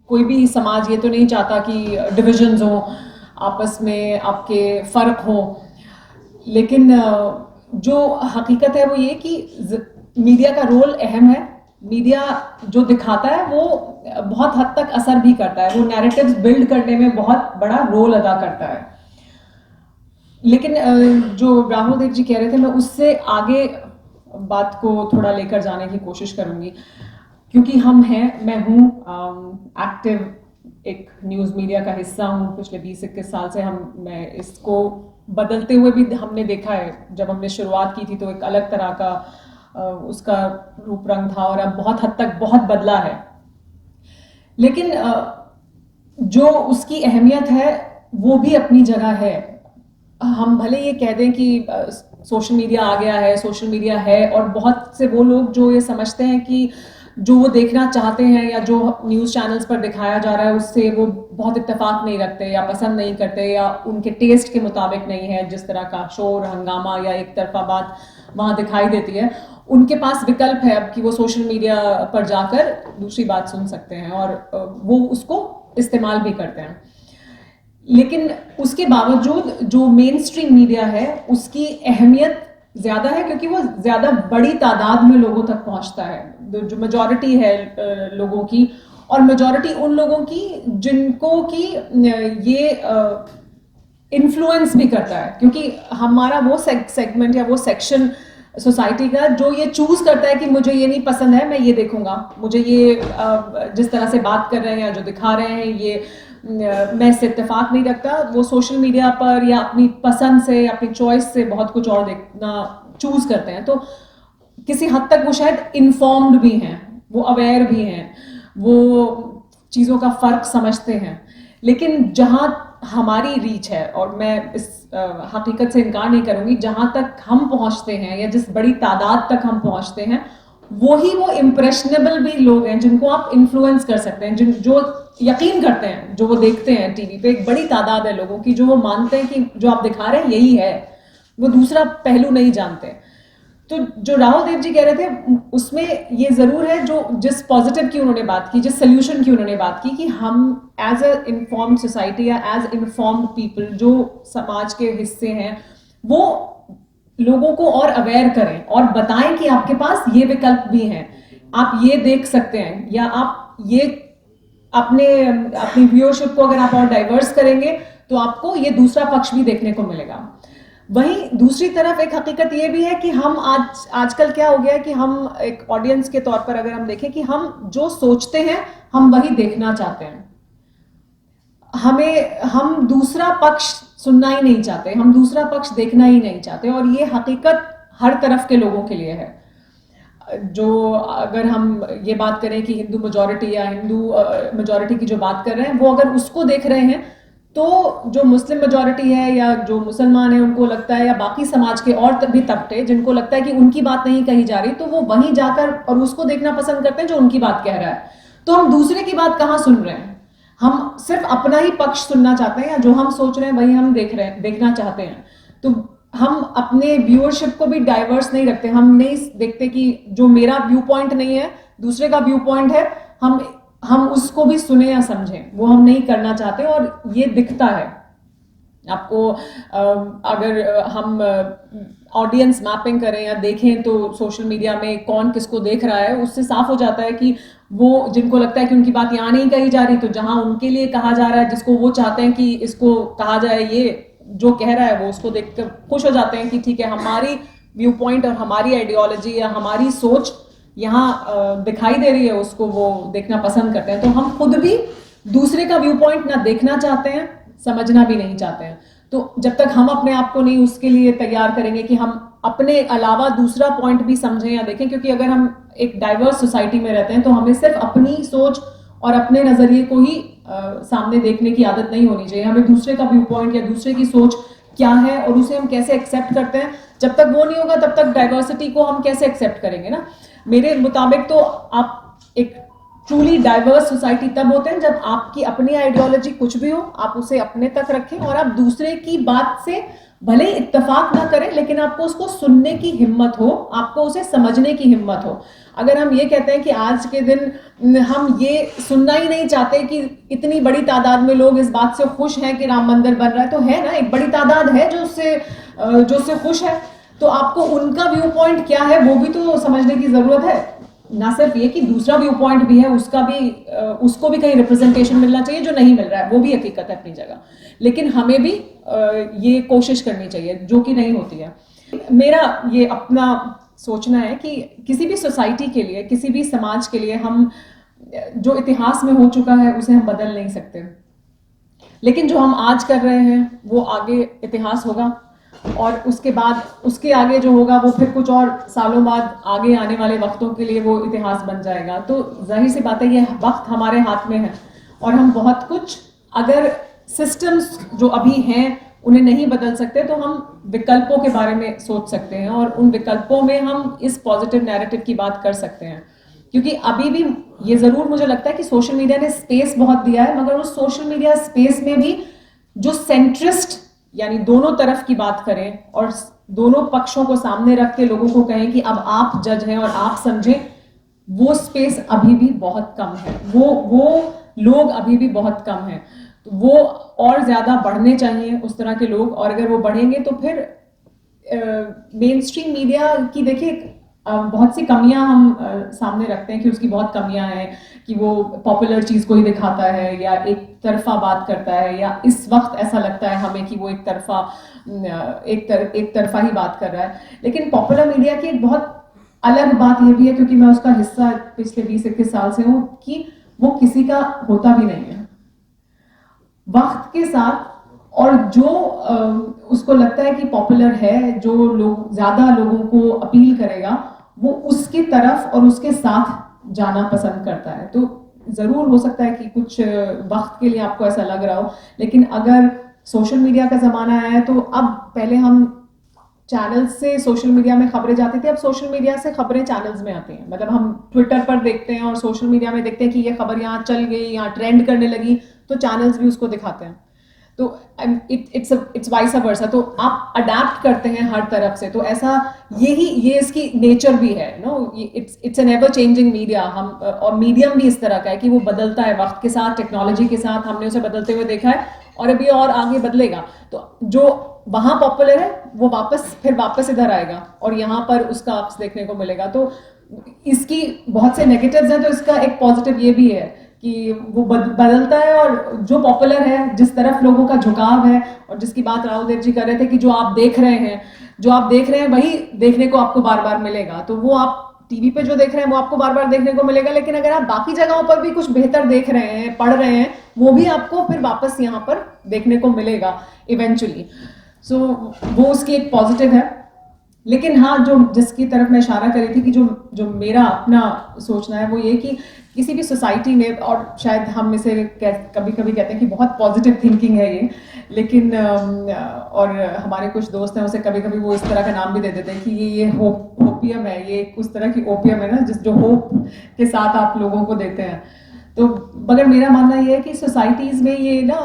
कोई भी समाज ये तो नहीं चाहता कि डिविजन्स हो, आपस में आपके फ़र्क हो। लेकिन जो हकीकत है वो ये कि मीडिया का रोल अहम है। मीडिया जो दिखाता है वो बहुत हद तक असर भी करता है, वो नैरेटिव्स बिल्ड करने में बहुत बड़ा रोल अदा करता है। लेकिन जो राहुल देव जी कह रहे थे, मैं उससे आगे बात को थोड़ा लेकर जाने की कोशिश करूंगी, क्योंकि हम हैं, मैं हूँ एक्टिव एक न्यूज़ मीडिया का हिस्सा हूँ। पिछले 20-21 साल से मैं इसको बदलते हुए भी हमने देखा है। जब हमने शुरुआत की थी तो एक अलग तरह का उसका रूप रंग था, और अब बहुत हद तक बहुत बदला है। लेकिन जो उसकी अहमियत है वो भी अपनी जगह है। हम भले ये कह दें कि सोशल मीडिया आ गया है, सोशल मीडिया है, और बहुत से वो लोग जो ये समझते हैं कि जो वो देखना चाहते हैं या जो न्यूज़ चैनल्स पर दिखाया जा रहा है उससे वो बहुत इत्तेफाक नहीं रखते या पसंद नहीं करते या उनके टेस्ट के मुताबिक नहीं है, जिस तरह का शोर हंगामा या एक तरफा बात वहाँ दिखाई देती है, उनके पास विकल्प है अब कि वो सोशल मीडिया पर जाकर दूसरी बात सुन सकते हैं, और वो उसको इस्तेमाल भी करते हैं। लेकिन उसके बावजूद जो मेन स्ट्रीम मीडिया है उसकी अहमियत ज्यादा है, क्योंकि वो ज्यादा बड़ी तादाद में लोगों तक पहुंचता है। जो मेजॉरिटी है लोगों की, और मेजॉरिटी उन लोगों की जिनको की ये इन्फ्लुएंस भी करता है, क्योंकि हमारा वो सेगमेंट या वो सेक्शन सोसाइटी का जो ये चूज करता है कि मुझे ये नहीं पसंद है, मैं ये देखूंगा, मुझे ये जिस तरह से बात कर रहे हैं या जो दिखा रहे हैं ये मैं इससे इत्तेफाक नहीं रखता, वो सोशल मीडिया पर या अपनी पसंद से, अपनी चॉइस से बहुत कुछ और देखना चूज करते हैं। तो किसी हद तक वो शायद इन्फॉर्म्ड भी हैं, वो अवेयर भी हैं, वो चीज़ों का फ़र्क समझते हैं। लेकिन जहाँ हमारी रीच है, और मैं इस हकीकत से इनकार नहीं करूँगी, जहाँ तक हम पहुँचते हैं या जिस बड़ी तादाद तक हम पहुँचते हैं, वो इम्प्रेशनेबल भी लोग हैं जिनको आप इन्फ्लुएंस कर सकते हैं, जो यकीन करते हैं, जो वो देखते हैं टीवी पे। एक बड़ी तादाद है लोगों की जो वो मानते हैं कि जो आप दिखा रहे हैं यही है, वो दूसरा पहलू नहीं जानते। तो जो राहुल देव जी कह रहे थे उसमें ये जरूर है, जो जिस पॉजिटिव की उन्होंने बात की, जिस सोल्यूशन की उन्होंने बात की, कि हम एज अ इन्फॉर्म्ड सोसाइटी या एज इन्फॉर्म्ड पीपल जो समाज के हिस्से हैं, वो लोगों को और अवेयर करें और बताएं कि आपके पास ये विकल्प भी हैं, आप ये देख सकते हैं, या आप ये अपनी व्यूअरशिप को अगर आप और डाइवर्स करेंगे तो आपको ये दूसरा पक्ष भी देखने को मिलेगा। वहीं दूसरी तरफ एक हकीकत ये भी है कि हम आजकल क्या हो गया है कि हम एक ऑडियंस के तौर पर अगर हम देखें कि हम जो सोचते हैं हम वही देखना चाहते हैं। हम दूसरा पक्ष सुनना ही नहीं चाहते, हम दूसरा पक्ष देखना ही नहीं चाहते, और ये हकीकत हर तरफ के लोगों के लिए है। जो अगर हम ये बात करें कि हिंदू मेजॉरिटी या हिंदू मेजॉरिटी की जो बात कर रहे हैं, वो अगर उसको देख रहे हैं, तो जो मुस्लिम मेजॉरिटी है या जो मुसलमान है उनको लगता है, या बाकी समाज के और भी तबके जिनको लगता है कि उनकी बात नहीं कही जा रही, तो वो वहीं जाकर और उसको देखना पसंद करते हैं जो उनकी बात कह रहा है। तो हम दूसरे की बात कहाँ सुन रहे हैं? हम सिर्फ अपना ही पक्ष सुनना चाहते हैं, या जो हम सोच रहे हैं वही हम देखना चाहते हैं। तो हम अपने व्यूअरशिप को भी डाइवर्स नहीं रखते, हम नहीं देखते कि जो मेरा व्यू पॉइंट नहीं है दूसरे का व्यू पॉइंट है, हम उसको भी सुने या समझें, वो हम नहीं करना चाहते। और ये दिखता है आपको, अगर हम ऑडियंस मैपिंग करें या देखें तो सोशल मीडिया में कौन किसको देख रहा है, उससे साफ हो जाता है कि वो जिनको लगता है कि उनकी बात यहाँ नहीं कही जा रही, तो जहाँ उनके लिए कहा जा रहा है, जिसको वो चाहते हैं कि इसको कहा जाए, ये जो कह रहा है वो उसको देखकर खुश हो जाते हैं कि ठीक है, हमारी व्यू पॉइंट और हमारी आइडियोलॉजी या हमारी सोच यहाँ दिखाई दे रही है, उसको वो देखना पसंद करते हैं। तो हम खुद भी दूसरे का व्यू पॉइंट ना देखना चाहते हैं, समझना भी नहीं चाहते हैं। तो जब तक हम अपने आप को नहीं उसके लिए तैयार करेंगे कि हम अपने अलावा दूसरा पॉइंट भी समझें या देखें, क्योंकि अगर हम एक डाइवर्स सोसाइटी में रहते हैं तो हमें सिर्फ अपनी सोच और अपने नजरिए को ही सामने देखने की आदत नहीं होनी चाहिए। हमें दूसरे का व्यू पॉइंट या दूसरे की सोच क्या है और उसे हम कैसे एक्सेप्ट करते हैं, जब तक वो नहीं होगा तब तक डाइवर्सिटी को हम कैसे एक्सेप्ट करेंगे ना। मेरे मुताबिक तो आप एक ट्रूली डाइवर्स सोसाइटी तब होते हैं जब आपकी अपनी आइडियोलॉजी कुछ भी हो, आप उसे अपने तक रखें और आप दूसरे की बात से भले ही इत्तेफाक ना करें, लेकिन आपको उसको सुनने की हिम्मत हो, आपको उसे समझने की हिम्मत हो। अगर हम ये कहते हैं कि आज के दिन हम ये सुनना ही नहीं चाहते कि इतनी बड़ी तादाद में लोग इस बात से खुश हैं कि राम मंदिर बन रहा है, तो है ना, एक बड़ी तादाद है जो उससे खुश है, तो आपको उनका व्यू पॉइंट क्या है वो भी तो समझने की जरूरत है। ना सिर्फ ये कि दूसरा व्यू पॉइंट भी है, उसको भी कहीं रिप्रेजेंटेशन मिलना चाहिए, जो नहीं मिल रहा है वो भी हकीकत है अपनी जगह, लेकिन हमें भी ये कोशिश करनी चाहिए जो कि नहीं होती है। मेरा ये अपना सोचना है कि किसी भी सोसाइटी के लिए, किसी भी समाज के लिए, हम जो इतिहास में हो चुका है उसे हम बदल नहीं सकते, लेकिन जो हम आज कर रहे हैं वो आगे इतिहास होगा, और उसके बाद उसके आगे जो होगा वो फिर कुछ और सालों बाद आगे आने वाले वक्तों के लिए वो इतिहास बन जाएगा। तो जाहिर सी बात है ये वक्त हमारे हाथ में है, और हम बहुत कुछ, अगर सिस्टम्स जो अभी हैं उन्हें नहीं बदल सकते, तो हम विकल्पों के बारे में सोच सकते हैं, और उन विकल्पों में हम इस पॉजिटिव नैरेटिव की बात कर सकते हैं। क्योंकि अभी भी ये जरूर मुझे लगता है कि सोशल मीडिया ने स्पेस बहुत दिया है, मगर उस सोशल मीडिया स्पेस में भी जो सेंट्रिस्ट, यानी दोनों तरफ की बात करें और दोनों पक्षों को सामने रख के लोगों को कहें कि अब आप जज हैं और आप समझें, वो स्पेस अभी भी बहुत कम है, वो लोग अभी भी बहुत कम हैं। तो वो और ज्यादा बढ़ने चाहिए उस तरह के लोग, और अगर वो बढ़ेंगे तो फिर मेन स्ट्रीम मीडिया की देखिए बहुत सी कमियां हम सामने रखते हैं कि उसकी बहुत कमियां हैं, कि वो पॉपुलर चीज को ही दिखाता है, या एक तरफा बात करता है, या इस वक्त ऐसा लगता है हमें कि वो एक तरफा ही बात कर रहा है। लेकिन पॉपुलर मीडिया की एक बहुत अलग बात ये भी है, क्योंकि मैं उसका हिस्सा पिछले 20-21 साल से हूँ, कि वो किसी का होता भी नहीं है। वक्त के साथ, और जो उसको लगता है कि पॉपुलर है, जो लोग ज्यादा लोगों को अपील करेगा, वो उसकी तरफ और उसके साथ जाना पसंद करता है। तो जरूर हो सकता है कि कुछ वक्त के लिए आपको ऐसा लग रहा हो, लेकिन अगर सोशल मीडिया का जमाना आया है, तो अब पहले हम चैनल्स से सोशल मीडिया में खबरें जाती थी, अब सोशल मीडिया से खबरें चैनल्स में आती हैं। मतलब हम ट्विटर पर देखते हैं और सोशल मीडिया में देखते हैं कि ये खबर यहाँ चल गई, यहाँ ट्रेंड करने लगी, तो चैनल्स भी उसको दिखाते हैं। तो इट्स वाइस वर्सा। तो आप अडेप्ट करते हैं हर तरफ से, तो ऐसा ये इसकी नेचर भी है, no, it's an ever changing media. हम और मीडियम भी इस तरह का है कि वो बदलता है वक्त के साथ, टेक्नोलॉजी के साथ, हमने उसे बदलते हुए देखा है, और अभी और आगे बदलेगा। तो जो वहां पॉपुलर है वो वापस इधर आएगा, और यहाँ पर उसका अक्स देखने को मिलेगा। तो इसकी बहुत से नेगेटिव्स हैं, तो इसका एक पॉजिटिव ये भी है कि वो बदलता है, और जो पॉपुलर है, जिस तरफ लोगों का झुकाव है, और जिसकी बात राहुल देव जी कर रहे थे कि जो आप देख रहे हैं वही देखने को आपको बार बार मिलेगा। तो वो आप टीवी पे जो देख रहे हैं वो आपको बार बार देखने को मिलेगा, लेकिन अगर आप बाकी जगहों पर भी कुछ बेहतर देख रहे हैं, पढ़ रहे हैं, वो भी आपको फिर वापस यहाँ पर देखने को मिलेगा इवेंचुअली। सो वो उसकी एक पॉजिटिव है। लेकिन हाँ, जो जिसकी तरफ मैं इशारा कर रही थी कि जो मेरा अपना सोचना है, वो ये कि किसी भी सोसाइटी में, और शायद हम इसे कभी कभी कहते हैं कि बहुत पॉजिटिव थिंकिंग है ये, लेकिन और हमारे कुछ दोस्त हैं उसे कभी कभी वो इस तरह का नाम भी दे देते हैं कि ये होपियम है, ये उस तरह की ओपियम है ना, जो होप के साथ आप लोगों को देते हैं। तो मगर मेरा मानना ये है कि सोसाइटीज़ में ये ना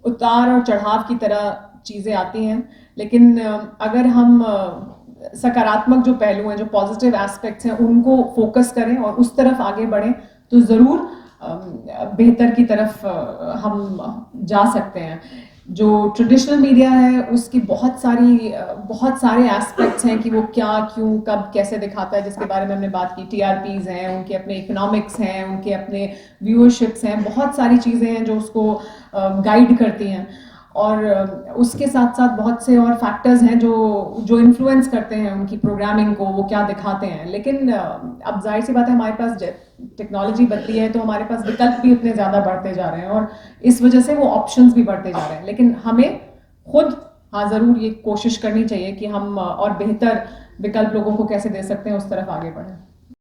उतार और चढ़ाव की तरह चीज़ें आती हैं, लेकिन अगर हम सकारात्मक जो पहलू हैं, जो पॉजिटिव एस्पेक्ट्स हैं, उनको फोकस करें और उस तरफ आगे बढ़ें, तो ज़रूर बेहतर की तरफ हम जा सकते हैं। जो ट्रेडिशनल मीडिया है उसकी बहुत सारे एस्पेक्ट्स हैं कि वो क्या, क्यों, कब, कैसे दिखाता है, जिसके बारे में हमने बात की। टीआरपीज़ हैं, उनके अपने इकोनॉमिक्स हैं, उनके अपने व्यूअरशिप्स हैं, बहुत सारी चीज़ें हैं जो उसको गाइड करती हैं, और उसके साथ साथ बहुत से और फैक्टर्स हैं जो इन्फ्लुएंस करते हैं उनकी प्रोग्रामिंग को, वो क्या दिखाते हैं। लेकिन अब जाहिर सी बात है, हमारे पास टेक्नोलॉजी बढ़ती है, तो हमारे पास विकल्प भी उतने ज़्यादा बढ़ते जा रहे हैं, और इस वजह से वो ऑप्शंस भी बढ़ते जा रहे हैं। लेकिन हमें खुद हाँ ज़रूर ये कोशिश करनी चाहिए कि हम और बेहतर विकल्प लोगों को कैसे दे सकते हैं, उस तरफ आगे बढ़ें।